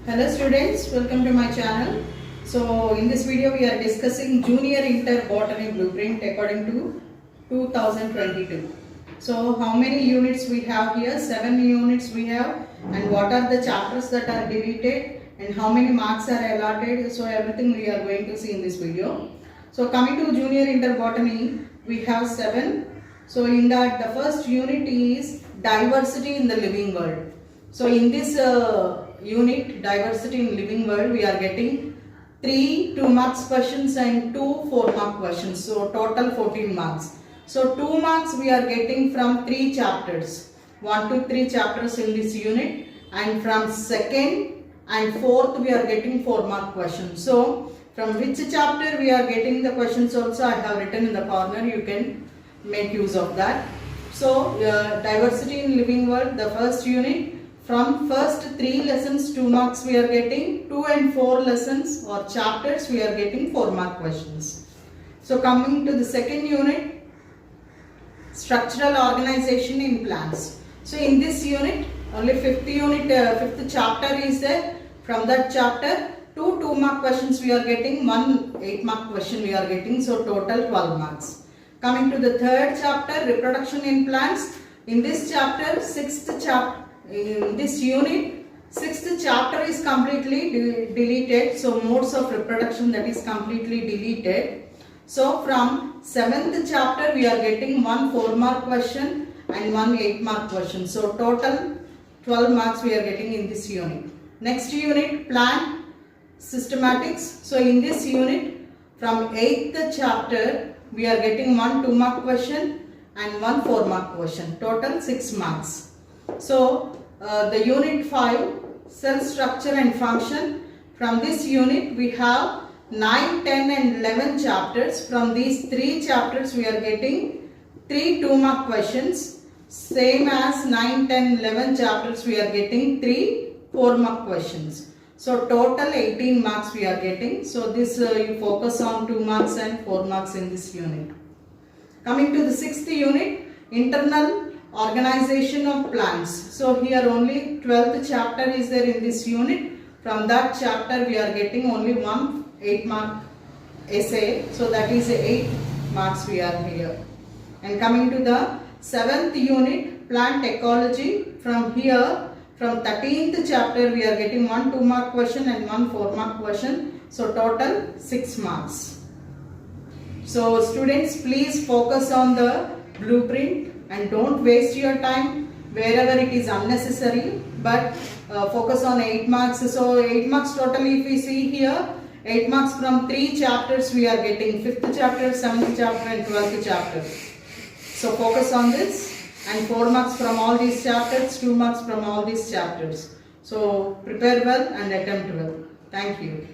Hello students, welcome to my channel. So in this video we are discussing Junior Inter Botany Blueprint according to 2022. So how many units we have here? 7 units we have, and what are the chapters that are deleted and how many marks are allotted. So everything we are going to see in this video. So coming to Junior Inter Botany, we have 7. So in that the first unit is diversity in the living world. So in this unit diversity in living world, we are getting 3 2 marks questions and 2 4 mark questions, so total 14 marks. So 2 marks we are getting from 3 chapters, 1 to 3 chapters in this unit, and from second and fourth we are getting 4 mark questions. So from which chapter we are getting the questions also I have written in the corner, you can make use of that. So diversity in living world, the first unit, from first 3 lessons 2 marks we are getting, 2 and 4 lessons or chapters we are getting 4 mark questions. So coming to the second unit, structural organization in plants. So in this unit only fifth chapter is there. From that chapter 2 mark questions we are getting, 1 8 mark question we are getting, so total 12 marks. Coming to the third chapter, reproduction in plants. In this chapter, in this unit, 6th chapter is completely deleted. So modes of reproduction, that is completely deleted. So from 7th chapter we are getting 1 4 mark question and 1 8 mark question. So total 12 marks we are getting in this unit. Next unit, plant systematics. So in this unit, from 8th chapter we are getting 1 2 mark question and 1 4 mark question. Total 6 marks. So the unit 5, cell structure and function. From this unit we have 9, 10 and 11 chapters. From these 3 chapters we are getting 3 2 mark questions. Same as 9, 10, 11 chapters we are getting 3 4 mark questions. So total 18 marks we are getting. So this you focus on 2 marks and 4 marks in this unit. Coming to the 6th unit, internal organization of plants. So here only 12th chapter is there in this unit. From that chapter we are getting only 1 8 mark essay. So that is 8 marks we are here. And coming to the 7th unit, plant ecology. From here, from 13th chapter we are getting 1 2 mark question and 1 4 mark question. So total 6 marks. So students, please focus on the blueprint and don't waste your time wherever it is unnecessary, but focus on 8 marks. So 8 marks total, if we see here, 8 marks from 3 chapters we are getting, 5th chapter, 7th chapter and 12th chapter. So focus on this, and 4 marks from all these chapters, 2 marks from all these chapters. So prepare well and attempt well. Thank you.